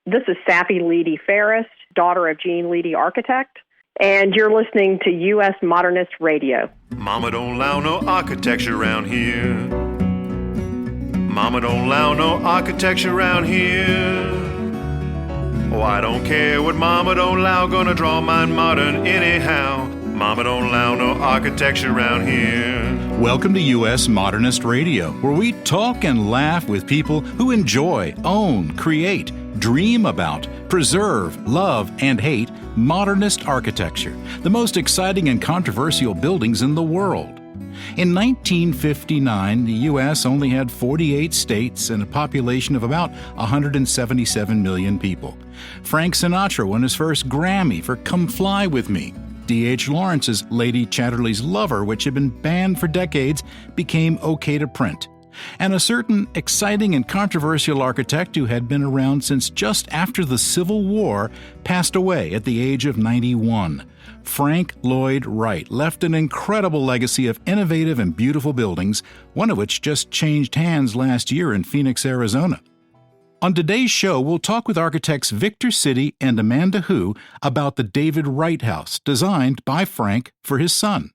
This is Sappy Leedy Ferris, daughter of Gene Leedy, architect, and you're listening to U.S. Modernist Radio. Mama don't allow no architecture around here. Mama don't allow no architecture around here. Oh, I don't care what Mama don't allow, gonna draw mine modern anyhow. Mama don't allow no architecture around here. Welcome to U.S. Modernist Radio, where we talk and laugh with people who enjoy, own, create, dream about, preserve, love, and hate modernist architecture, the most exciting and controversial buildings in the world. In 1959, the U.S. only had 48 states and a population of about 177 million people. Frank Sinatra won his first Grammy for Come Fly With Me. D.H. Lawrence's Lady Chatterley's Lover, which had been banned for decades, became okay to print. And a certain exciting and controversial architect who had been around since just after the Civil War passed away at the age of 91. Frank Lloyd Wright left an incredible legacy of innovative and beautiful buildings, one of which just changed hands last year in Phoenix, Arizona. On today's show, we'll talk with architects Victor Sidy and Amanda Hugh about the David Wright House, designed by Frank for his son.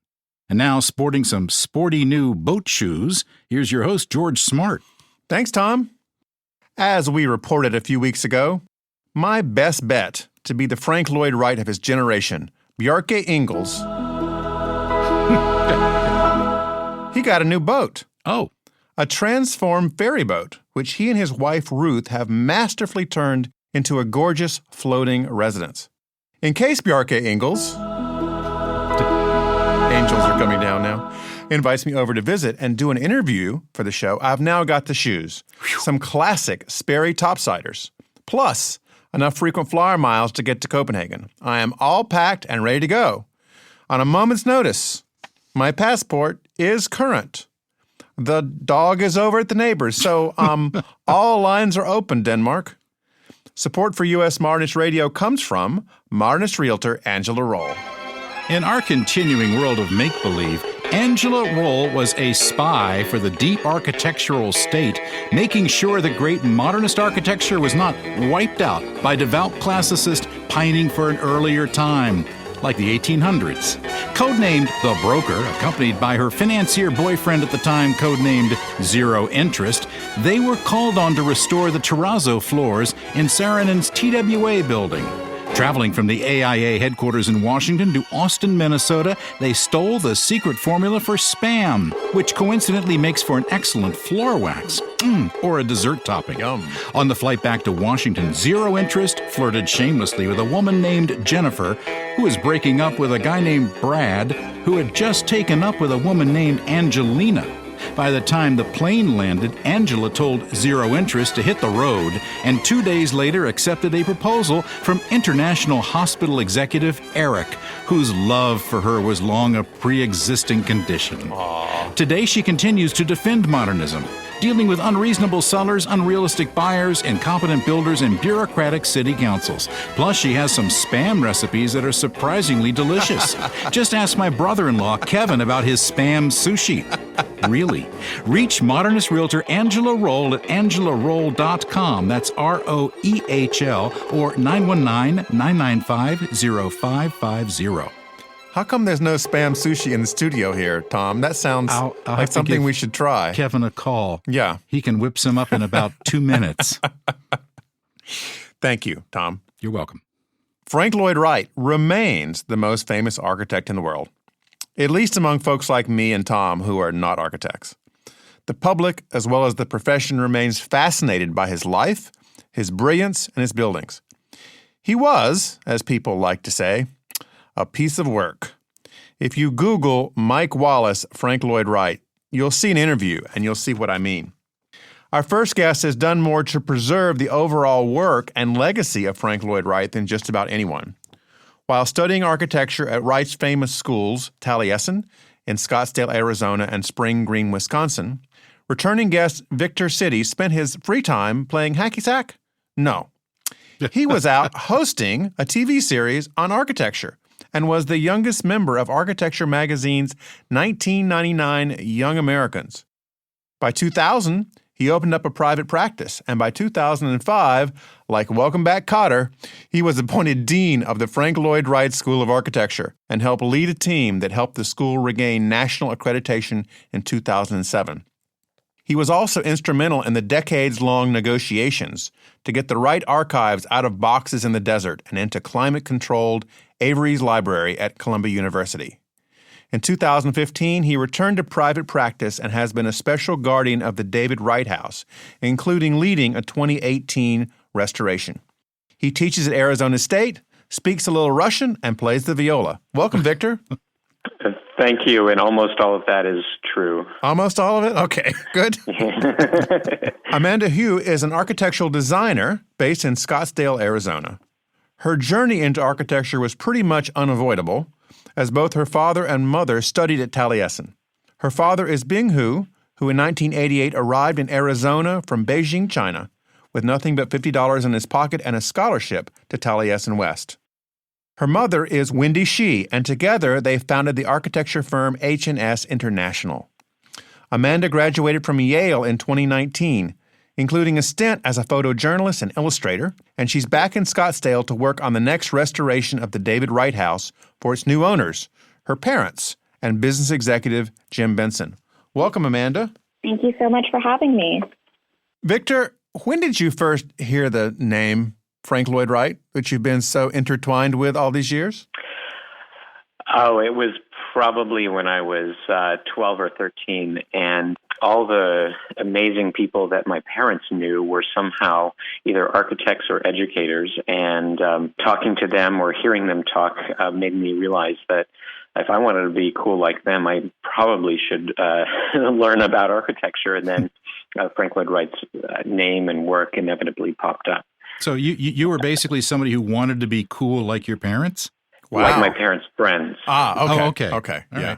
And now, sporting some sporty new boat shoes, here's your host, George Smart. Thanks, Tom. As we reported a few weeks ago, my best bet to be the Frank Lloyd Wright of his generation, Bjarke Ingels, he got a new boat. Oh. A transformed ferry boat, which he and his wife Ruth have masterfully turned into a gorgeous floating residence. In case Bjarke Ingels, angels are coming down now, invites me over to visit and do an interview for the show, I've now got the shoes, some classic Sperry topsiders, plus enough frequent flyer miles to get to Copenhagen. I am all packed and ready to go. On a moment's notice, my passport is current. The dog is over at the neighbors, so all lines are open, Denmark. Support for U.S. Modernist Radio comes from Modernist realtor Angela Roll. In our continuing world of make-believe, Angela Roll was a spy for the deep architectural state, making sure that great modernist architecture was not wiped out by devout classicists pining for an earlier time, like the 1800s. Codenamed The Broker, accompanied by her financier boyfriend at the time, codenamed Zero Interest, they were called on to restore the terrazzo floors in Saarinen's TWA building. Traveling from the AIA headquarters in Washington to Austin, Minnesota, they stole the secret formula for Spam, which coincidentally makes for an excellent floor wax. Or a dessert topping. Yum. On the flight back to Washington, Zero Interest flirted shamelessly with a woman named Jennifer, who was breaking up with a guy named Brad, who had just taken up with a woman named Angelina. By the time the plane landed, Angela told Zero Interest to hit the road, and 2 days later accepted a proposal from international hospital executive Eric, whose love for her was long a pre-existing condition. Aww. Today she continues to defend modernism, dealing with unreasonable sellers, unrealistic buyers, incompetent builders, and bureaucratic city councils. Plus, she has some Spam recipes that are surprisingly delicious. Just ask my brother-in-law, Kevin, about his Spam sushi. Really. Reach modernist realtor Angela Roll at angelaroll.com. That's ROEHL, or 919-995-0550. How come there's no Spam sushi in the studio here, Tom? That sounds I'll like something we should try. Kevin a call. Yeah. He can whip some up in about 2 minutes. Thank you, Tom. You're welcome. Frank Lloyd Wright remains the most famous architect in the world, at least among folks like me and Tom who are not architects. The public, as well as the profession, remains fascinated by his life, his brilliance, and his buildings. He was, as people like to say, a piece of work. If you Google Mike Wallace, Frank Lloyd Wright, you'll see an interview and you'll see what I mean. Our first guest has done more to preserve the overall work and legacy of Frank Lloyd Wright than just about anyone. While studying architecture at Wright's famous schools, Taliesin in Scottsdale, Arizona, and Spring Green, Wisconsin, returning guest Victor Sidy spent his free time playing hacky sack? No. He was out hosting a TV series on architecture and was the youngest member of Architecture Magazine's 1999 Young Americans. By 2000, He opened up a private practice, and by 2005, like Welcome Back Kotter, he was appointed Dean of the Frank Lloyd Wright School of Architecture and helped lead a team that helped the school regain national accreditation in 2007. He was also instrumental in the decades-long negotiations to get the Wright archives out of boxes in the desert and into climate-controlled Avery's Library at Columbia University. In 2015, he returned to private practice and has been a special guardian of the David Wright House, including leading a 2018 restoration. He teaches at Arizona State, speaks a little Russian, and plays the viola. Welcome, Victor. Thank you, and almost all of that is true. Almost all of it? Okay, good. Amanda Hugh is an architectural designer based in Scottsdale, Arizona. Her journey into architecture was pretty much unavoidable, as both her father and mother studied at Taliesin. Her father is Bing Hu, who in 1988 arrived in Arizona from Beijing, China, with nothing but $50 in his pocket and a scholarship to Taliesin West. Her mother is Wendy Shi, and together they founded the architecture firm H&S International. Amanda graduated from Yale in 2019, including a stint as a photojournalist and illustrator, and she's back in Scottsdale to work on the next restoration of the David Wright House for its new owners, her parents, and business executive Jim Benson. Welcome, Amanda. Thank you so much for having me. Victor, when did you first hear the name Frank Lloyd Wright, which you've been so intertwined with all these years? Oh, it was probably when I was 12 or 13, and all the amazing people that my parents knew were somehow either architects or educators, and talking to them or hearing them talk made me realize that if I wanted to be cool like them, I probably should learn about architecture, and then Frank Lloyd Wright's name and work inevitably popped up. So you were basically somebody who wanted to be cool like your parents? Wow. Like my parents' friends. Okay. Okay. Yeah. Right.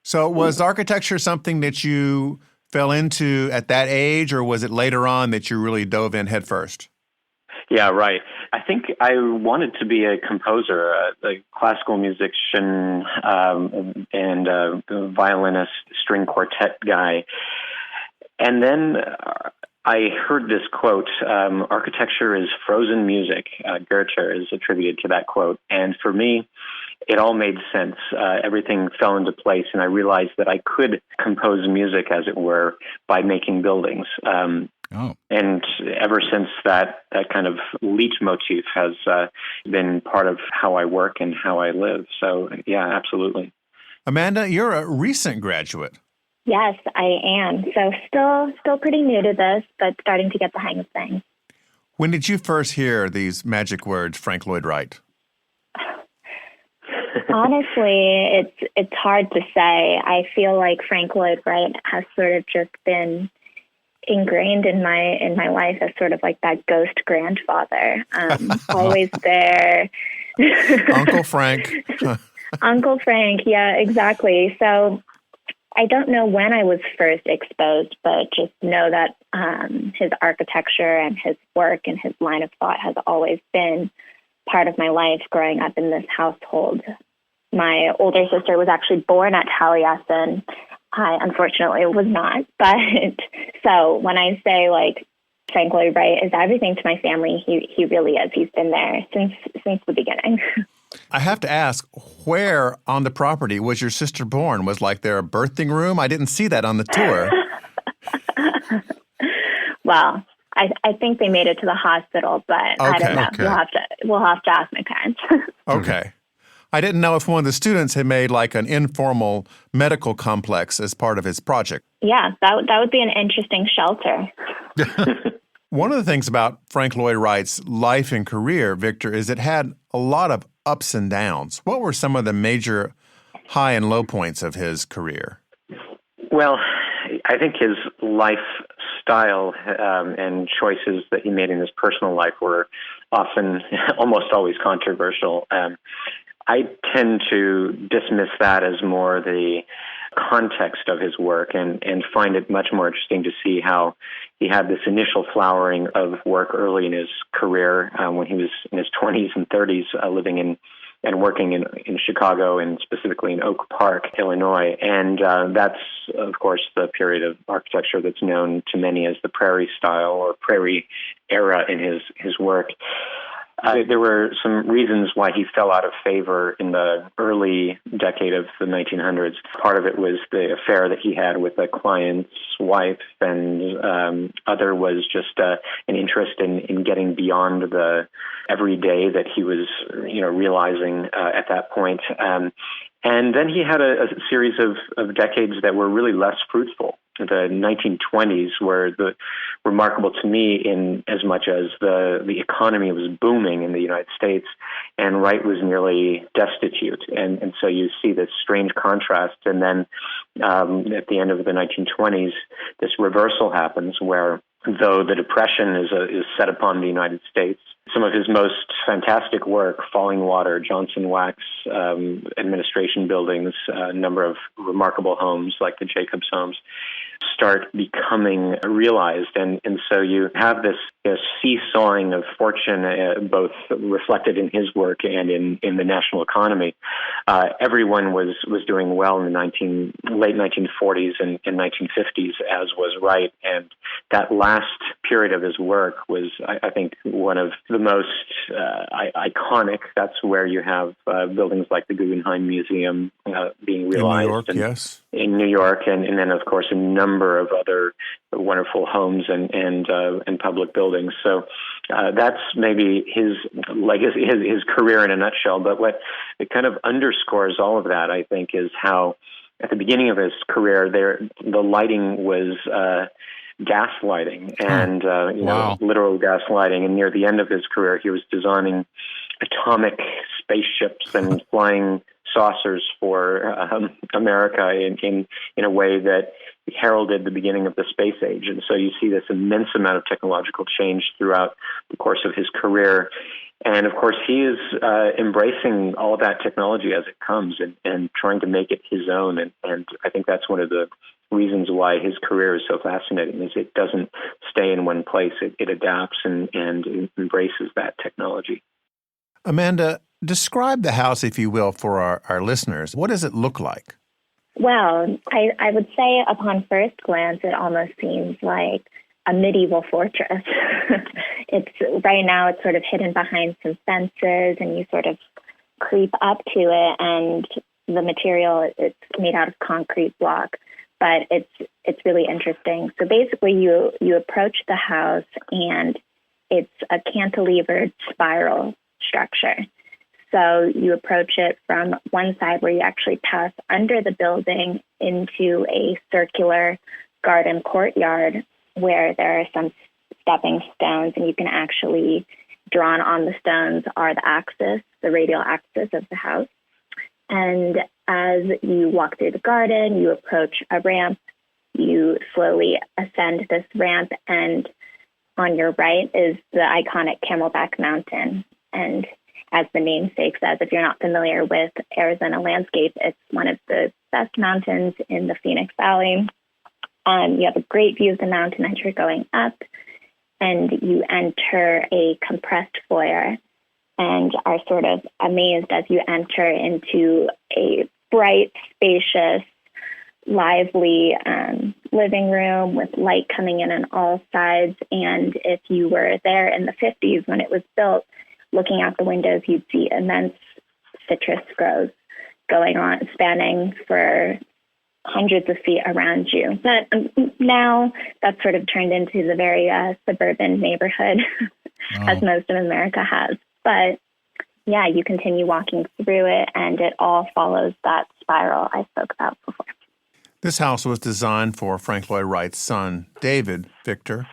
So was architecture something that you fell into at that age, or was it later on that you really dove in head first? Yeah, right. I think I wanted to be a composer, a classical musician, and a violinist, string quartet guy. And then I heard this quote, architecture is frozen music. Goethe is attributed to that quote. And for me, it all made sense. Everything fell into place, and I realized that I could compose music, as it were, by making buildings. And ever since that kind of leitmotif has been part of how I work and how I live. So, yeah, absolutely. Amanda, you're a recent graduate. Yes, I am. So still pretty new to this, but starting to get the hang of things. When did you first hear these magic words, Frank Lloyd Wright? Honestly, it's hard to say. I feel like Frank Lloyd Wright has sort of just been ingrained in my life as sort of like that ghost grandfather, always there. Uncle Frank. Uncle Frank, yeah, exactly. So I don't know when I was first exposed, but just know that his architecture and his work and his line of thought has always been part of my life growing up in this household. My older sister was actually born at Taliesin. I unfortunately was not. But so when I say like Frank Lloyd Wright is everything to my family, he really is. He's been there since the beginning. I have to ask, where on the property was your sister born? Was like there a birthing room? I didn't see that on the tour. Well, I think they made it to the hospital, but I don't know. Okay. We'll have to ask my parents. Okay. I didn't know if one of the students had made like an informal medical complex as part of his project. Yeah, that would be an interesting shelter. One of the things about Frank Lloyd Wright's life and career, Victor, is it had a lot of ups and downs. What were some of the major high and low points of his career? Well, I think his lifestyle and choices that he made in his personal life were often, almost always controversial. I tend to dismiss that as more the context of his work and find it much more interesting to see how he had this initial flowering of work early in his career when he was in his 20s and 30s living in and working in Chicago and specifically in Oak Park, Illinois. And that's, of course, the period of architecture that's known to many as the Prairie style or Prairie era in his work. There were some reasons why he fell out of favor in the early decade of the 1900s. Part of it was the affair that he had with a client's wife, and other was just an interest in getting beyond the everyday that he was, realizing at that point. And then he had a series of decades that were really less fruitful. The 1920s were remarkable to me in as much as the economy was booming in the United States, and Wright was nearly destitute. And so you see this strange contrast. And then at the end of the 1920s, this reversal happens where, though the Depression is set upon the United States, some of his most fantastic work, Falling Water, Johnson Wax administration buildings, a number of remarkable homes like the Jacobs homes, start becoming realized. And so you have this seesawing of fortune, both reflected in his work and in the national economy. Everyone was doing well in the late 1940s and 1950s, as was Wright. And that last period of his work was, I think, one of the most iconic. That's where you have buildings like the Guggenheim Museum being realized. In New York, yes. In New York, and then, of course, a number of other wonderful homes and public buildings. So that's maybe his legacy, his career in a nutshell. But what it kind of underscores all of that, I think, is how at the beginning of his career, the lighting was gas lighting and literal gas lighting. And near the end of his career, he was designing atomic spaceships and flying saucers for America in a way that heralded the beginning of the space age. And so you see this immense amount of technological change throughout the course of his career. And of course, he is embracing all of that technology as it comes and trying to make it his own. And I think that's one of the reasons why his career is so fascinating, is it doesn't stay in one place. It adapts and embraces that technology. Amanda, describe the house, if you will, for our listeners. What does it look like? Well, I would say upon first glance, it almost seems like a medieval fortress. Right now it's sort of hidden behind some fences, and you sort of creep up to it, and the material, it's made out of concrete block, but it's really interesting. So basically you approach the house, and it's a cantilevered spiral structure. So you approach it from one side where you actually pass under the building into a circular garden courtyard where there are some stepping stones, and you can actually, drawn on the stones are the radial axis of the house. And as you walk through the garden, you approach a ramp, you slowly ascend this ramp, and on your right is the iconic Camelback Mountain. And as the namesake says, if you're not familiar with Arizona landscape, it's one of the best mountains in the Phoenix Valley. You have a great view of the mountain as you're going up, and you enter a compressed foyer and are sort of amazed as you enter into a bright, spacious, lively living room with light coming in on all sides. And if you were there in the 50s when it was built, looking out the windows, you'd see immense citrus groves going on, spanning for hundreds of feet around you. But now that's sort of turned into the very suburban neighborhood, as most of America has. But yeah, you continue walking through it, and it all follows that spiral I spoke about before. This house was designed for Frank Lloyd Wright's son, David Victor,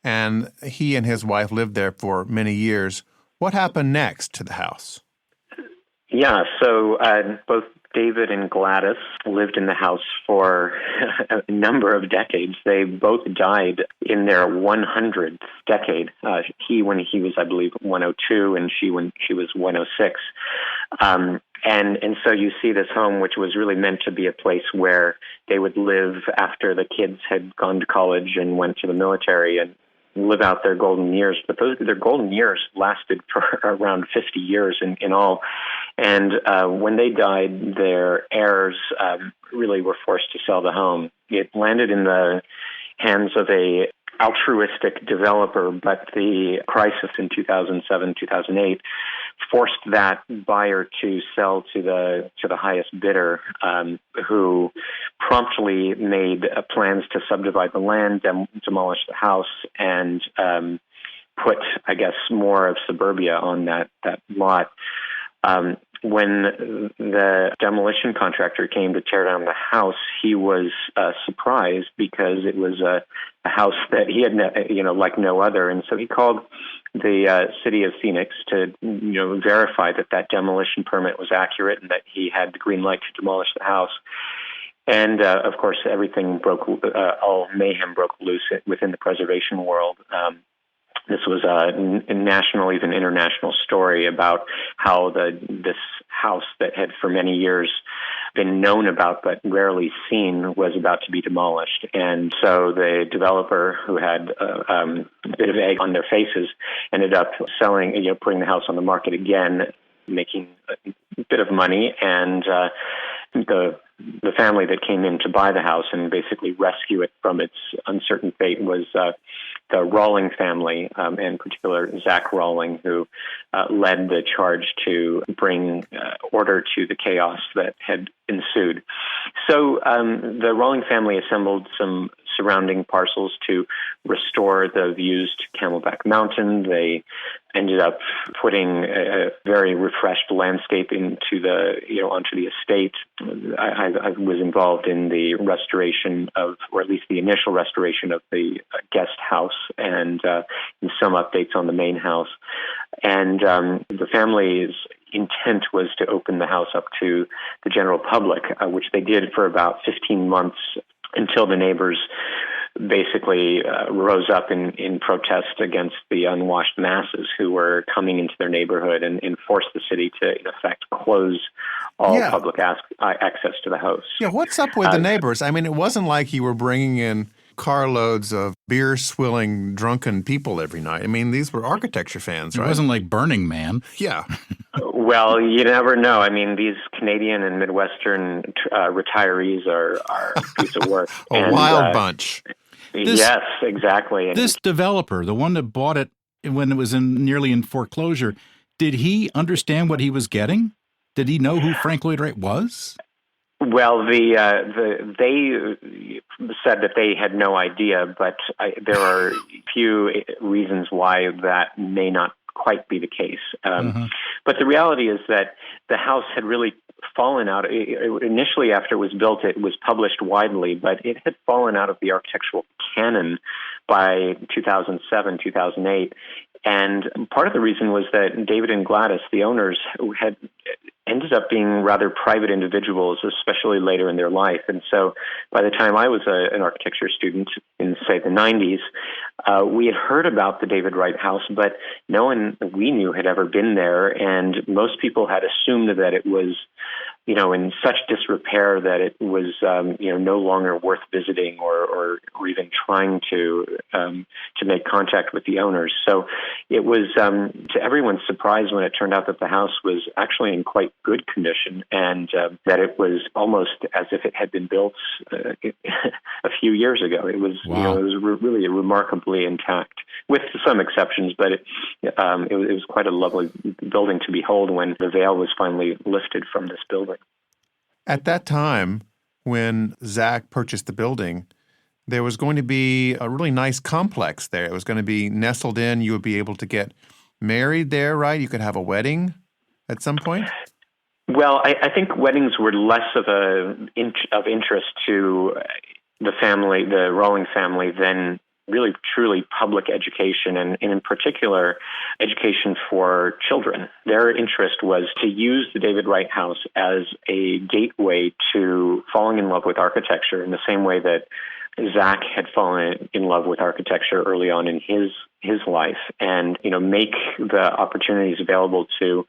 and he and his wife lived there for many years. What happened next to the house? Yeah, so both David and Gladys lived in the house for a number of decades. They both died in their 100th decade. He when he was, I believe, 102, and she when she was 106. And so you see this home, which was really meant to be a place where they would live after the kids had gone to college and went to the military and live out their golden years. But their golden years lasted for around 50 years in all. And when they died, their heirs really were forced to sell the home. It landed in the hands of a altruistic developer, but the crisis in 2007, 2008 forced that buyer to sell to the highest bidder, who promptly made plans to subdivide the land, demolish the house, and put, I guess, more of suburbia on that lot. When the demolition contractor came to tear down the house, he was surprised because it was a house that he had, like no other. And so he called the city of Phoenix to, verify that demolition permit was accurate and that he had the green light to demolish the house. And, of course, all mayhem broke loose within the preservation world. This was a national, even international story about how this house that had for many years been known about but rarely seen was about to be demolished. And so the developer, who had a bit of egg on their faces, ended up selling, putting the house on the market again, making a bit of money. And the family that came in to buy the house and basically rescue it from its uncertain fate was the Rawling family, and in particular Zach Rawling, who led the charge to bring order to the chaos that had ensued. So the Rawling family assembled some surrounding parcels to restore the views to Camelback Mountain. They ended up putting a very refreshed landscape onto the estate. I was involved in the restoration of, or at least the initial restoration of the guest house, and in some updates on the main house. And the family's intent was to open the house up to the general public, which they did for about 15 months until the neighbors basically rose up in protest against the unwashed masses who were coming into their neighborhood and forced the city to, in effect, close all public access to the house. Yeah, what's up with the neighbors? I mean, it wasn't like you were bringing in carloads of beer-swilling, drunken people every night. I mean, these were architecture fans, right? It wasn't like Burning Man. Yeah. Well, you never know. I mean, these Canadian and Midwestern retirees are a piece of work. A wild bunch. Yes, exactly. This developer, the one that bought it when it was nearly in foreclosure, did he understand what he was getting? Did he know who Frank Lloyd Wright was? Well, they said that they had no idea, but there are few reasons why that may not quite be the case. But the reality is that the house had really fallen out. Initially, after it was built, it was published widely, but it had fallen out of the architectural canon by 2007, 2008. And part of the reason was that David and Gladys, the owners, had ended up being rather private individuals, especially later in their life. And so by the time I was an architecture student in, say, the 90s, we had heard about the David Wright house, but no one we knew had ever been there. And most people had assumed that it was, in such disrepair that it was, no longer worth visiting or even trying to make contact with the owners. So it was, to everyone's surprise, when it turned out that the house was actually in quite good condition, and that it was almost as if it had been built a few years ago. It was, wow. It was really remarkably intact, with some exceptions, but it was quite a lovely building to behold when the veil was finally lifted from this building. At that time, when Zach purchased the building, there was going to be a really nice complex there. It was going to be nestled in. You would be able to get married there, right? You could have a wedding at some point? Well, I think weddings were less of interest to the family, the Rawling family, than really truly public education, and in particular, education for children. Their interest was to use the David Wright house as a gateway to falling in love with architecture in the same way that Zach had fallen in love with architecture early on in his life, and make the opportunities available to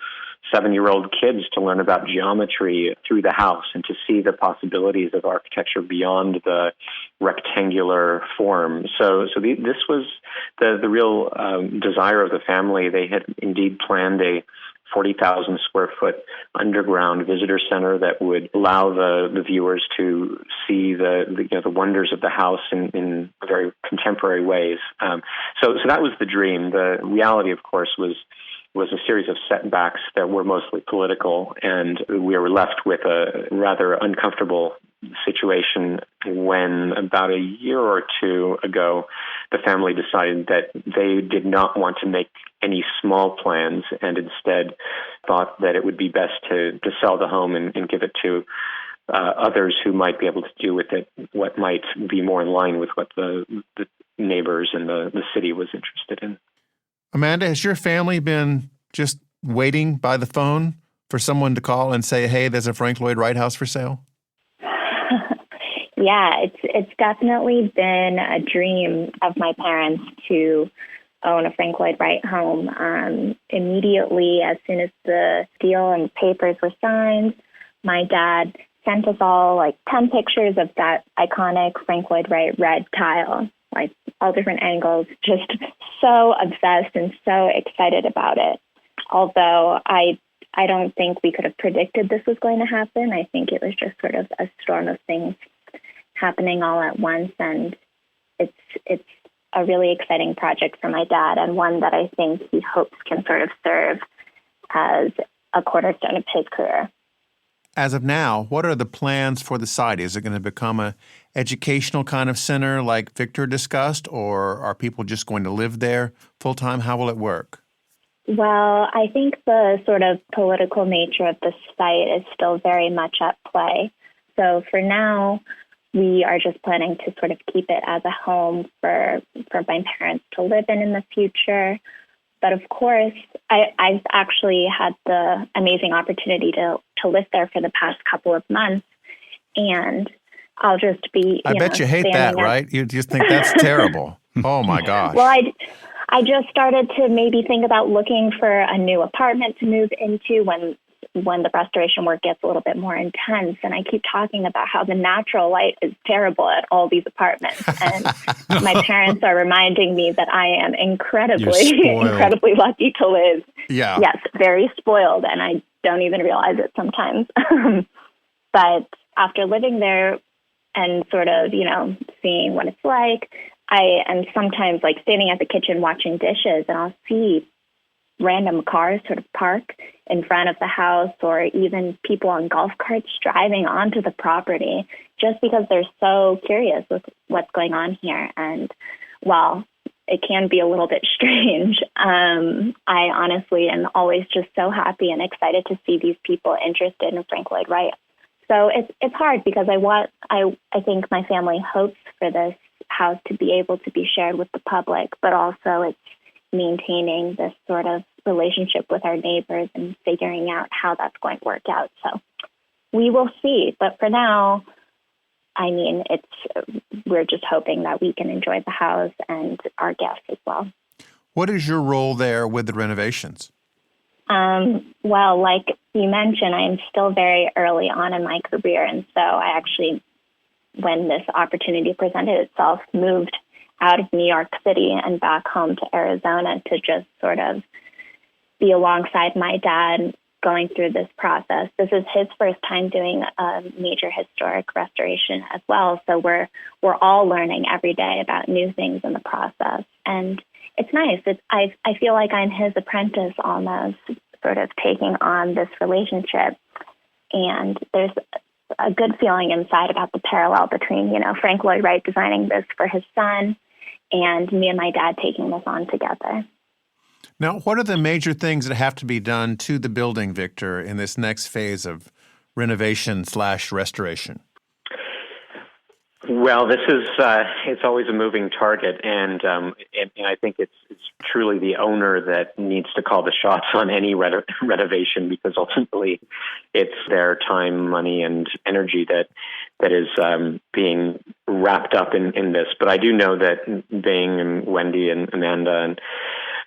7-year-old kids to learn about geometry through the house and to see the possibilities of architecture beyond the rectangular form. So this was the real desire of the family. They had indeed planned a 40,000 square foot underground visitor center that would allow the viewers to see the wonders of the house in very contemporary ways. So that was the dream. The reality, of course, was a series of setbacks that were mostly political, and we were left with a rather uncomfortable situation when about a year or two ago, the family decided that they did not want to make any small plans and instead thought that it would be best to sell the home and give it to others who might be able to do with it what might be more in line with what the neighbors and the city was interested in. Amanda, has your family been just waiting by the phone for someone to call and say, hey, there's a Frank Lloyd Wright house for sale? Yeah, it's definitely been a dream of my parents to own a Frank Lloyd Wright home. Immediately, as soon as the deal and papers were signed, my dad sent us all 10 pictures of that iconic Frank Lloyd Wright red tile, all different angles, just so obsessed and so excited about it. Although I don't think we could have predicted this was going to happen. I think it was just sort of a storm of things happening all at once, and it's a really exciting project for my dad, and one that I think he hopes can sort of serve as a cornerstone of his career. As of now, what are the plans for the Sidy? Is it going to become an educational kind of center like Victor discussed, or are people just going to live there full-time? How will it work? Well, I think the sort of political nature of the site is still very much at play. So for now, we are just planning to sort of keep it as a home for my parents to live in the future. But of course, I've actually had the amazing opportunity to live there for the past couple of months, and I'll just be. I bet you hate that, right? You just think that's terrible. Oh my gosh. Well, I just started to maybe think about looking for a new apartment to move into when the restoration work gets a little bit more intense. And I keep talking about how the natural light is terrible at all these apartments. And my parents are reminding me that I am incredibly lucky to live. Yeah. Yes, very spoiled. And I don't even realize it sometimes. But after living there and sort of, seeing what it's like, I am sometimes standing at the kitchen watching dishes, and I'll see random cars sort of park in front of the house, or even people on golf carts driving onto the property, just because they're so curious with what's going on here. And while it can be a little bit strange, I honestly am always just so happy and excited to see these people interested in Frank Lloyd Wright. So it's hard because I think my family hopes for this house to be able to be shared with the public, but also it's maintaining this sort of relationship with our neighbors and figuring out how that's going to work out. So we will see. But for now, we're just hoping that we can enjoy the house and our guests as well. What is your role there with the renovations? Well, like you mentioned, I am still very early on in my career. And so I actually, when this opportunity presented itself, moved out of New York City and back home to Arizona to just sort of be alongside my dad going through this process. This is his first time doing a major historic restoration as well. So we're all learning every day about new things in the process. And it's nice. I feel like I'm his apprentice almost, sort of taking on this relationship. And there's a good feeling inside about the parallel between, Frank Lloyd Wright designing this for his son and me and my dad taking this on together. Now, what are the major things that have to be done to the building, Victor, in this next phase of renovation/restoration? Well, this is it's always a moving target, and I think it's truly the owner that needs to call the shots on any renovation, because ultimately it's their time, money, and energy that is being wrapped up in this. But I do know that Bing and Wendy and Amanda and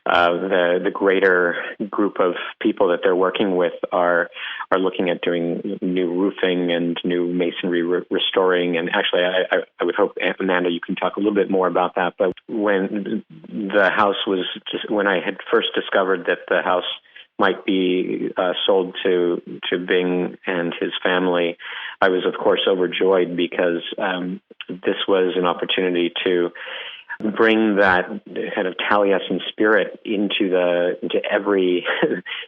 the greater group of people that they're working with are looking at doing new roofing and new masonry restoring. And actually, I would hope, Amanda, you can talk a little bit more about that. But when the house was when I had first discovered that the house might be sold to Bing and his family, I was, of course, overjoyed because this was an opportunity to bring that kind of Taliesin spirit into every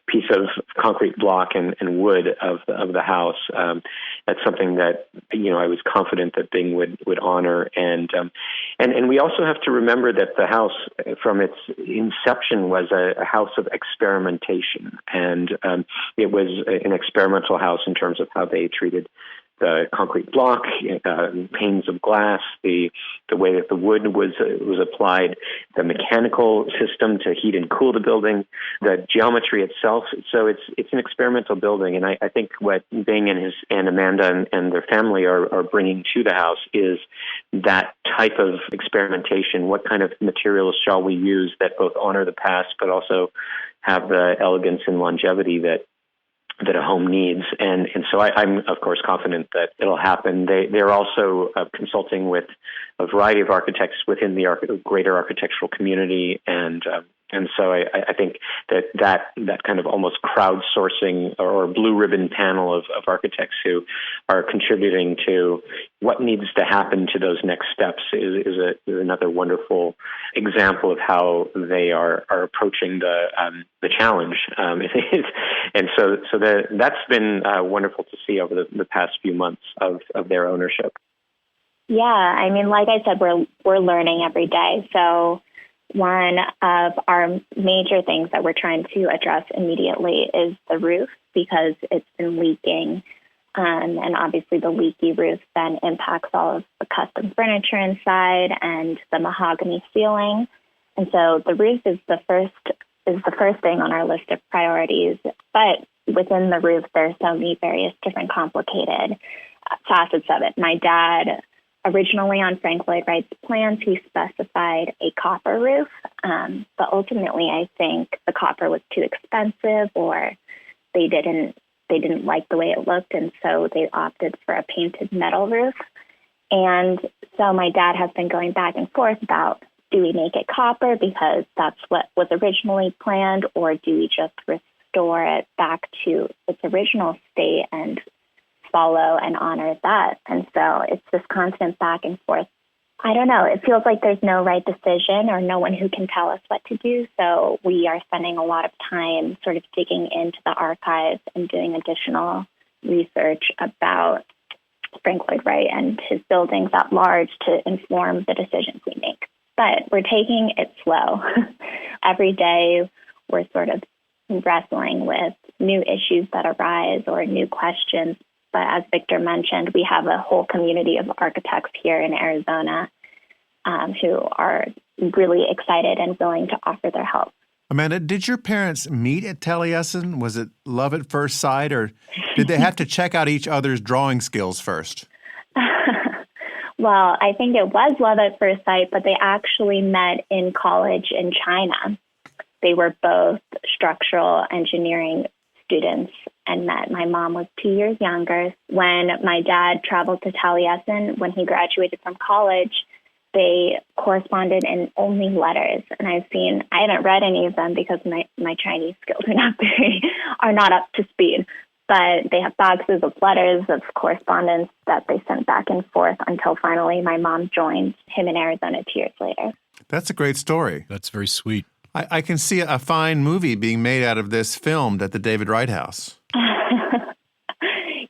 piece of concrete block and wood of the house. That's something that I was confident that Bing would honor, and we also have to remember that the house, from its inception, was a house of experimentation, and it was an experimental house in terms of how they treated the concrete block, panes of glass, the way that the wood was applied, the mechanical system to heat and cool the building, the geometry itself. So it's an experimental building, and I think what Bing and Amanda and their family are bringing to the house is that type of experimentation. What kind of materials shall we use that both honor the past but also have the elegance and longevity that a home needs, and so I'm of course confident that it'll happen. They're also consulting with a variety of architects within the greater architectural community, and so I think that kind of almost crowdsourcing or blue ribbon panel of architects who are contributing to what needs to happen to those next steps is another wonderful example of how they are approaching the challenge. And so that's been wonderful to see over the past few months of their ownership. Yeah, I mean, like I said, we're learning every day. So one of our major things that we're trying to address immediately is the roof, because it's been leaking. And obviously the leaky roof then impacts all of the custom furniture inside and the mahogany ceiling. And so the roof is the first thing on our list of priorities. But within the roof, there's so many various different complicated facets of it. My dad, originally on Frank Lloyd Wright's plans, he specified a copper roof, but ultimately I think the copper was too expensive, or they didn't like the way it looked, and so they opted for a painted metal roof. And so my dad has been going back and forth about, do we make it copper because that's what was originally planned, or do we just restore it back to its original state and follow and honor that? And so it's this constant back and forth. I don't know. It feels like there's no right decision or no one who can tell us what to do. So we are spending a lot of time sort of digging into the archives and doing additional research about Frank Lloyd Wright and his buildings at large to inform the decisions we make. But we're taking it slow. Every day we're sort of wrestling with new issues that arise or new questions. But as Victor mentioned, we have a whole community of architects here in Arizona who are really excited and willing to offer their help. Amanda, did your parents meet at Taliesin? Was it love at first sight, or did they have to check out each other's drawing skills first? Well, I think it was love at first sight, but they actually met in college in China. They were both structural engineering students and met. My mom was 2 years younger. When my dad traveled to Taliesin, when he graduated from college, they corresponded in only letters. And I haven't read any of them because my Chinese skills are not up to speed. But they have boxes of letters of correspondence that they sent back and forth until finally my mom joined him in Arizona 2 years later. That's a great story. That's very sweet. I can see a fine movie being made out of this, filmed at the David Wright House.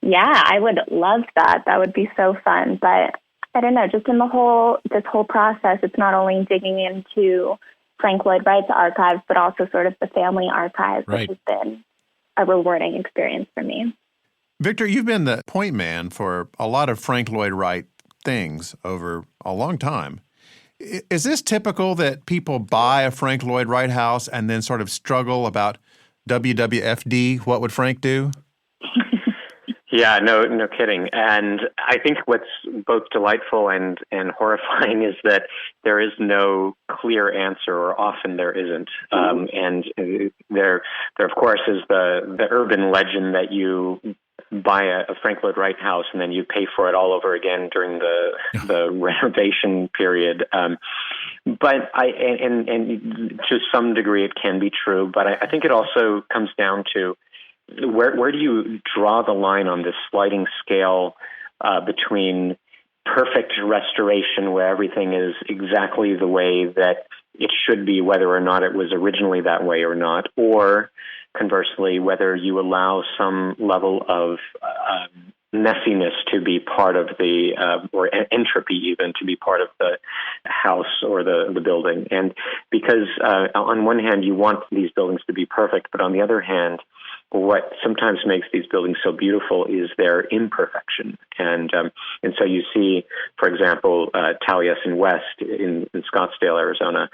Yeah, I would love that. That would be so fun. But I don't know, just in this whole process, it's not only digging into Frank Lloyd Wright's archives, but also sort of the family archives, right, which has been a rewarding experience for me. Victor, you've been the point man for a lot of Frank Lloyd Wright things over a long time. Is this typical that people buy a Frank Lloyd Wright house and then sort of struggle about WWFD, what would Frank do? Yeah, no kidding. And I think what's both delightful and horrifying is that there is no clear answer, or often there isn't. And there of course is the urban legend that you buy a Frank Lloyd Wright house and then you pay for it all over again during the renovation period. But and to some degree it can be true, but I think it also comes down to where do you draw the line on this sliding scale between perfect restoration, where everything is exactly the way that it should be, whether or not it was originally that way or not, or conversely, whether you allow some level of messiness to be part of the, or entropy even, to be part of the house or the building. And because on one hand, you want these buildings to be perfect, but on the other hand, what sometimes makes these buildings so beautiful is their imperfection. And so you see, for example, Taliesin West in Scottsdale, Arizona,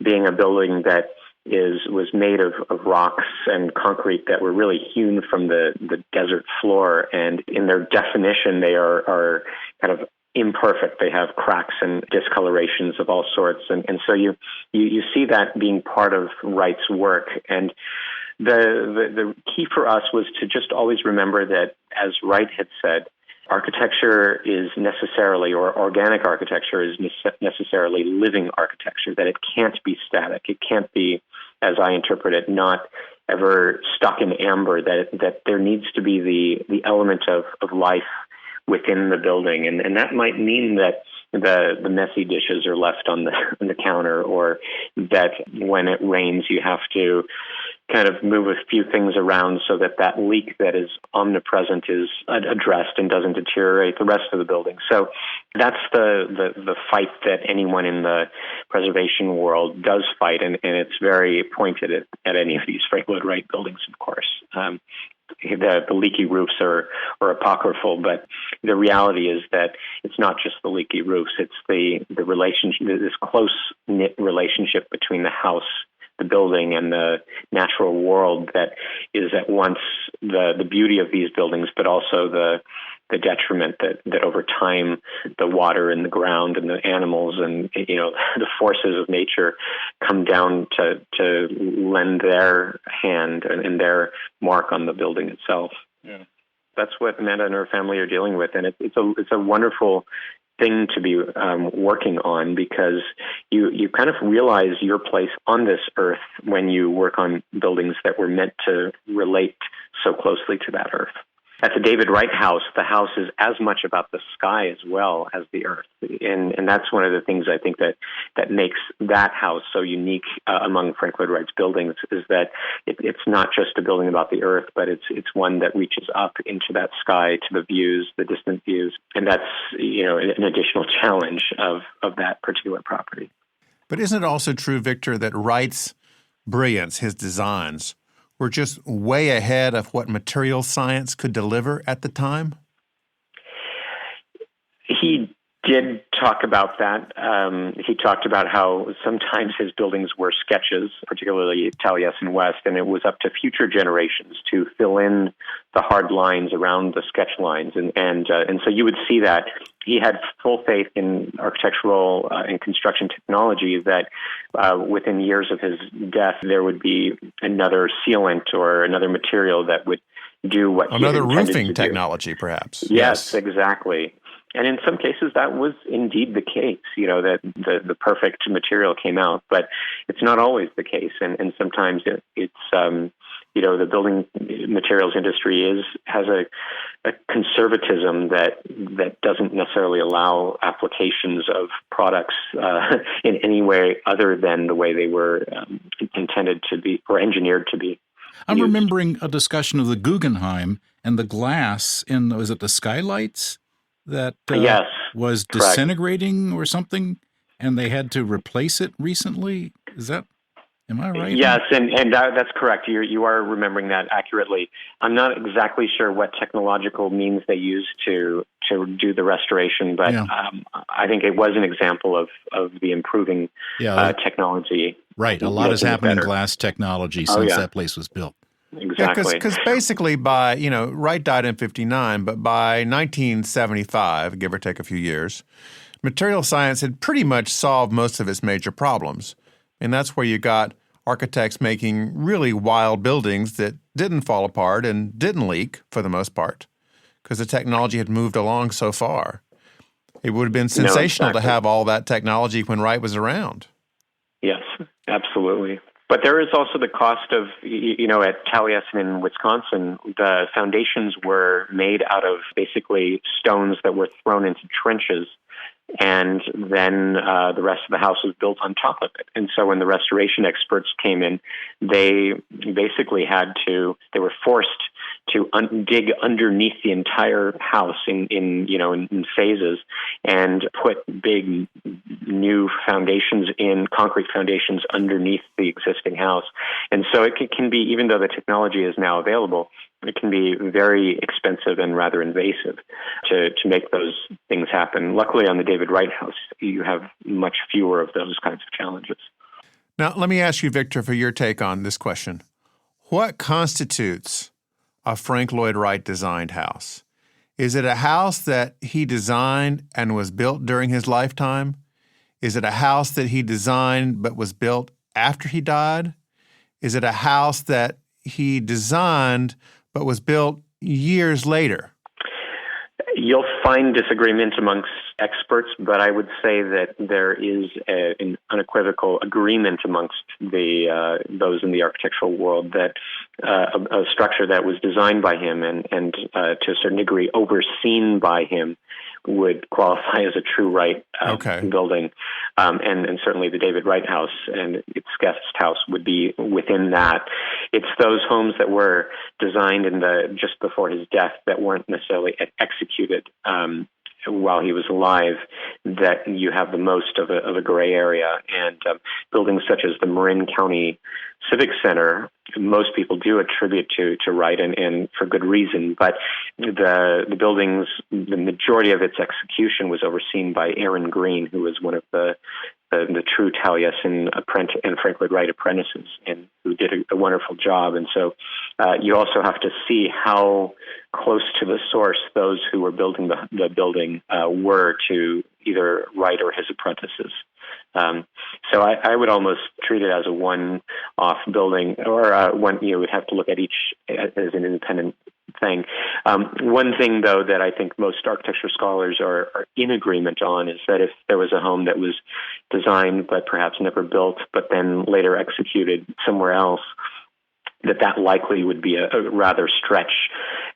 being a building that was made of rocks and concrete that were really hewn from the desert floor. And in their definition, they are kind of imperfect. They have cracks and discolorations of all sorts. And so you see that being part of Wright's work. And the key for us was to just always remember that, as Wright had said, architecture is necessarily, or organic architecture is necessarily living architecture, that it can't be static. It can't be, as I interpret it, not ever stuck in amber, that there needs to be the element of life within the building. And that might mean that the messy dishes are left on the counter, or that when it rains you have to kind of move a few things around so that leak that is omnipresent is addressed and doesn't deteriorate the rest of the building. So that's the fight that anyone in the preservation world does fight, and it's very pointed at any of these Lloyd Wright buildings, of course. The leaky roofs are apocryphal, but the reality is that it's not just the leaky roofs; it's the relationship, this close-knit relationship between the house, the building, and the natural world that is at once the beauty of these buildings, but also the detriment that over time the water and the ground and the animals and the forces of nature come down to lend their hand and their mark on the building itself. Yeah. That's what Amanda and her family are dealing with, and it's a wonderful thing to be working on, because you kind of realize your place on this earth when you work on buildings that were meant to relate so closely to that earth. At the David Wright house, the house is as much about the sky as well as the earth. And that's one of the things I think that makes that house so unique among Frank Lloyd Wright's buildings, is that it's not just a building about the earth, but it's one that reaches up into that sky to the views, the distant views. And that's, an additional challenge of that particular property. But isn't it also true, Victor, that Wright's brilliance, his designs, were just way ahead of what material science could deliver at the time? He did talk about that. He talked about how sometimes his buildings were sketches, particularly Taliesin West, and it was up to future generations to fill in the hard lines around the sketch lines. And so you would see that he had full faith in architectural and construction technology, that within years of his death, there would be another sealant or another material that would do what another he intended roofing to technology, perhaps. Yes, exactly. And in some cases, that was indeed the case, that the perfect material came out. But it's not always the case. And sometimes it's the building materials industry has a conservatism that doesn't necessarily allow applications of products in any way other than the way they were intended to be or engineered to be. I'm remembering a discussion of the Guggenheim and the glass was it the skylights that yes, was correct. Disintegrating or something, and they had to replace it recently? Am I right? Yes, and that's correct. You are remembering that accurately. I'm not exactly sure what technological means they used to do the restoration, but yeah. I think it was an example of the improving technology. Right, a lot has happened in glass technology since that place was built. Exactly. Yeah, because basically Wright died in 1959, but by 1975, give or take a few years, material science had pretty much solved most of its major problems. And that's where you got architects making really wild buildings that didn't fall apart and didn't leak for the most part, because the technology had moved along so far. It would have been sensational to have all that technology when Wright was around. Absolutely. But there is also the cost of, at Taliesin in Wisconsin, the foundations were made out of basically stones that were thrown into trenches, and then the rest of the house was built on top of it. And so when the restoration experts came in, they basically they were forced to dig underneath the entire house in phases and put big new foundations concrete foundations underneath the existing house. And so it can be, even though the technology is now available, it can be very expensive and rather invasive to make those things happen. Luckily, on the David Wright house, you have much fewer of those kinds of challenges. Now, let me ask you, Victor, for your take on this question. What constitutes a Frank Lloyd Wright designed house? Is it a house that he designed and was built during his lifetime? Is it a house that he designed but was built after he died? Is it a house that he designed but was built years later? You'll find disagreement amongst experts, but I would say that there is an unequivocal agreement amongst those in the architectural world that a structure that was designed by him and to a certain degree overseen by him would qualify as a true Wright building. And certainly the David Wright house and its guest house would be within that. It's those homes that were designed just before his death that weren't necessarily executed while he was alive that you have the most of a gray area. And buildings such as the Marin County Civic Center, most people do attribute to Wright, and for good reason. But the buildings, the majority of its execution was overseen by Aaron Green, who was one of the true Taliesin and Frank Lloyd Wright apprentices, and who did a wonderful job. And so you also have to see how close to the source those who were building the building were to either Wright or his apprentices. So I would almost treat it as a one-off building, or one would have to look at each as an independent thing. One thing, though, that I think most architecture scholars are in agreement on is that if there was a home that was designed but perhaps never built, but then later executed somewhere else, that likely would be a rather stretch.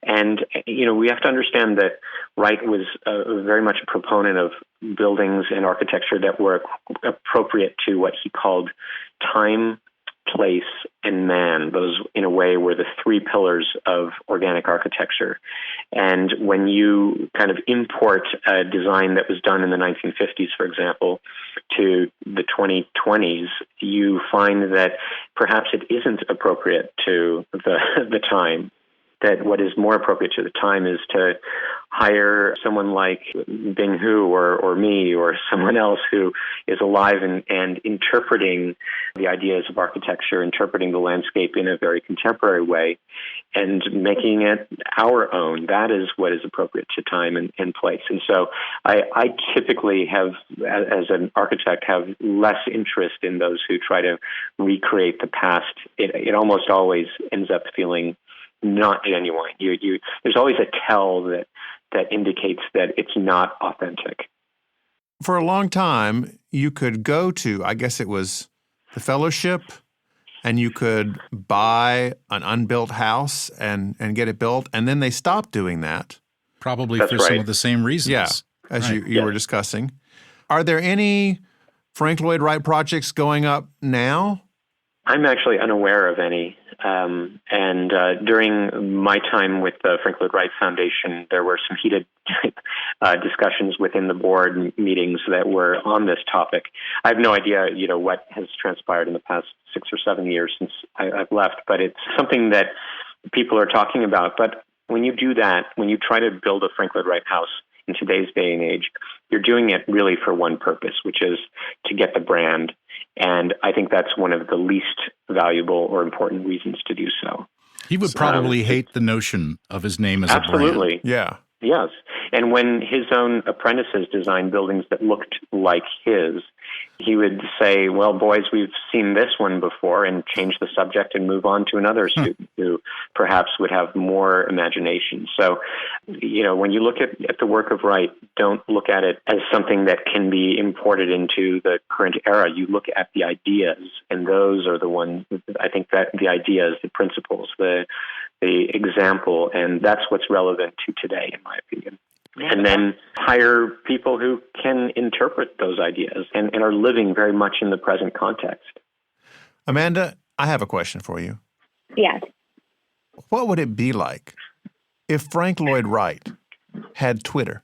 And, we have to understand that Wright was very much a proponent of buildings and architecture that were appropriate to what he called time, place, and man. Those, in a way, were the three pillars of organic architecture. And when you kind of import a design that was done in the 1950s, for example, to the 2020s, you find that perhaps it isn't appropriate to the time. That what is more appropriate to the time is to hire someone like Bing Hu or me or someone else who is alive and interpreting the ideas of architecture, interpreting the landscape in a very contemporary way, and making it our own. That is what is appropriate to time and place. And so I typically have, as an architect, have less interest in those who try to recreate the past. It almost always ends up feeling not genuine. There's always a tell that indicates that it's not authentic. For a long time, you could go to, I guess it was the Fellowship, and you could buy an unbuilt house and get it built, and then they stopped doing that. Probably That's for right. some of the same reasons. Yeah, as Right. you were discussing. Are there any Frank Lloyd Wright projects going up now? I'm actually unaware of any. And during my time with the Frank Lloyd Wright Foundation, there were some heated discussions within the board meetings that were on this topic. I have no idea, what has transpired in the past 6 or 7 years since I've left, but it's something that people are talking about. But when you do that, when you try to build a Frank Lloyd Wright house in today's day and age, you're doing it really for one purpose, which is to get the brand. And I think that's one of the least valuable or important reasons to do so. He would probably hate the notion of his name as a brand. Absolutely. Yeah. Yes. And when his own apprentices designed buildings that looked like his, he would say, well, boys, we've seen this one before, and change the subject and move on to another student who perhaps would have more imagination. So, when you look at the work of Wright, don't look at it as something that can be imported into the current era. You look at the ideas, and those are the ones, I think, that the ideas, the principles, the example, and that's what's relevant to today, in my opinion. And then hire people who can interpret those ideas and are living very much in the present context. Amanda, I have a question for you. Yes. What would it be like if Frank Lloyd Wright had Twitter?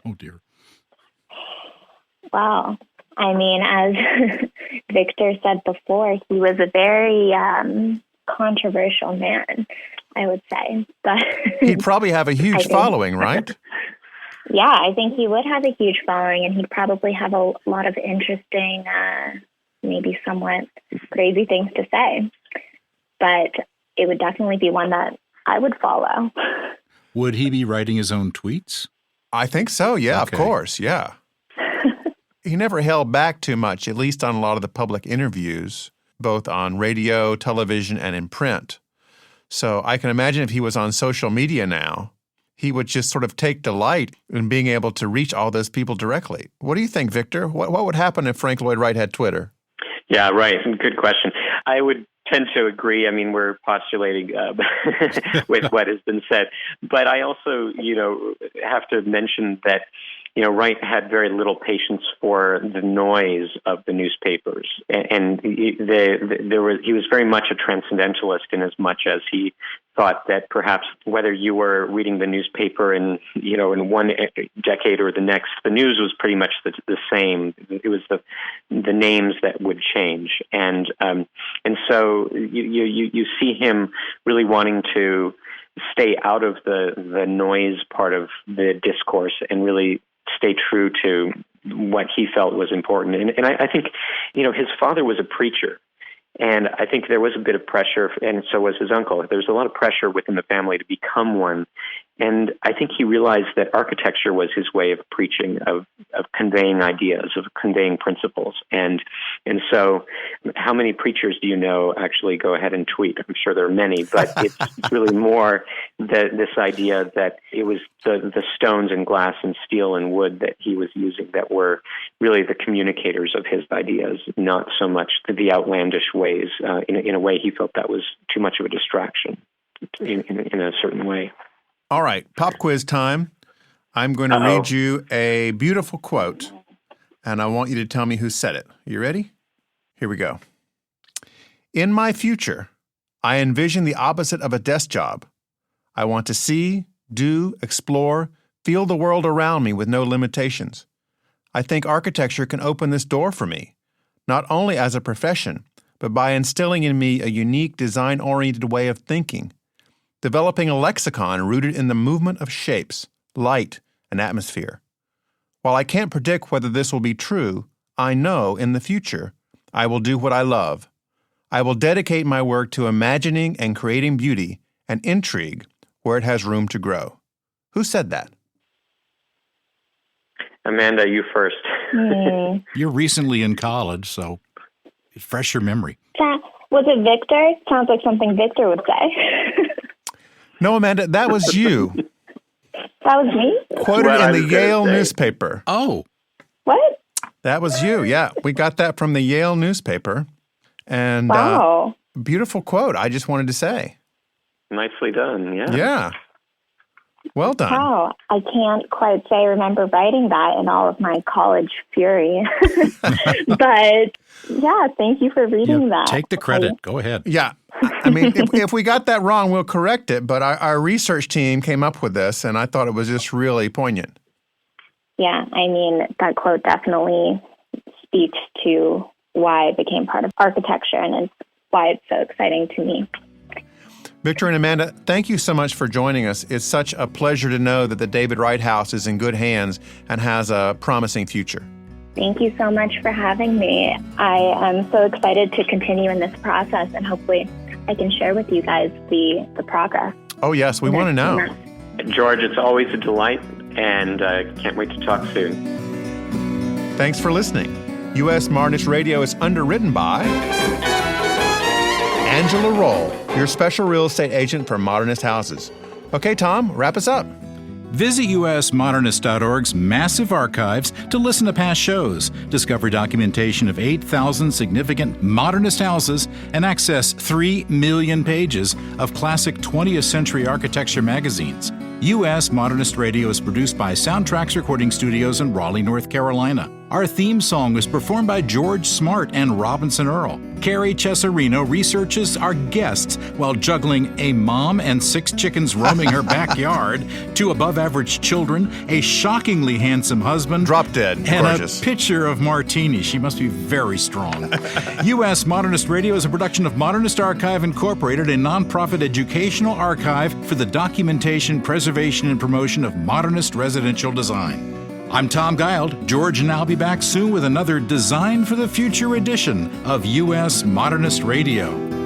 Oh, dear. Well, I mean, as Victor said before, he was a very controversial man, I would say. But he'd probably have a huge following, right? Yeah, I think he would have a huge following, and he'd probably have a lot of interesting, maybe somewhat crazy things to say. But it would definitely be one that I would follow. Would he be writing his own tweets? I think so, yeah, okay. Of course, yeah. He never held back too much, at least on a lot of the public interviews, both on radio, television, and in print. So I can imagine if he was on social media now, he would just sort of take delight in being able to reach all those people directly. What do you think, Victor? What would happen if Frank Lloyd Wright had Twitter? Yeah, right. Good question. I would tend to agree. I mean, we're postulating with what has been said. But I also, have to mention that, Wright had very little patience for the noise of the newspapers. And he was very much a transcendentalist in as much as he thought that perhaps whether you were reading the newspaper in one decade or the next, the news was pretty much the same. It was the names that would change. And so you see him really wanting to stay out of the noise part of the discourse and really stay true to what he felt was important. And I think, his father was a preacher. And I think there was a bit of pressure, and so was his uncle. There was a lot of pressure within the family to become one. And I think he realized that architecture was his way of preaching, of conveying ideas, of conveying principles. And so how many preachers do you know actually go ahead and tweet? I'm sure there are many, but it's really more this idea that it was the stones and glass and steel and wood that he was using that were really the communicators of his ideas, not so much the outlandish ways. In a way, he felt that was too much of a distraction in a certain way. All right, pop quiz time. I'm going to read you a beautiful quote, and I want you to tell me who said it. You ready? Here we go. In my future, I envision the opposite of a desk job. I want to see, do, explore, feel the world around me with no limitations. I think architecture can open this door for me, not only as a profession, but by instilling in me a unique design-oriented way of thinking, developing a lexicon rooted in the movement of shapes, light, and atmosphere. While I can't predict whether this will be true, I know in the future I will do what I love. I will dedicate my work to imagining and creating beauty and intrigue where it has room to grow. Who said that? Amanda, you first. You're recently in college, so refresh your memory. Was it Victor? Sounds like something Victor would say. No, Amanda, that was you. That was me? Quoted in the Yale newspaper. Oh. What? That was you, yeah. We got that from the Yale newspaper. And wow. Beautiful quote, I just wanted to say. Nicely done, yeah. Yeah. Well done. Wow, I can't quite say I remember writing that in all of my college fury. But, yeah, thank you for reading that. Take the credit. Go ahead. Yeah. I mean, if we got that wrong, we'll correct it. But our research team came up with this, and I thought it was just really poignant. Yeah, I mean, that quote definitely speaks to why I became part of architecture, and it's why it's so exciting to me. Victor and Amanda, thank you so much for joining us. It's such a pleasure to know that the David Wright House is in good hands and has a promising future. Thank you so much for having me. I am so excited to continue in this process, and hopefully I can share with you guys the progress. Oh, yes, we want to know. George, it's always a delight, and can't wait to talk soon. Thanks for listening. U.S. Modernist Radio is underwritten by Angela Roll, your special real estate agent for Modernist houses. Okay, Tom, wrap us up. Visit usmodernist.org's massive archives to listen to past shows, discover documentation of 8,000 significant modernist houses, and access 3 million pages of classic 20th century architecture magazines. U.S. Modernist Radio is produced by Soundtracks Recording Studios in Raleigh, North Carolina. Our theme song was performed by George Smart and Robinson Earl. Carrie Cesarino researches our guests while juggling a mom and 6 chickens roaming her backyard, 2 above-average children, a shockingly handsome husband, drop dead, and gorgeous, a pitcher of martini. She must be very strong. U.S. Modernist Radio is a production of Modernist Archive Incorporated, a nonprofit educational archive for the documentation, preservation, and promotion of modernist residential design. I'm Tom Guild. George and I'll be back soon with another Design for the Future edition of U.S. Modernist Radio.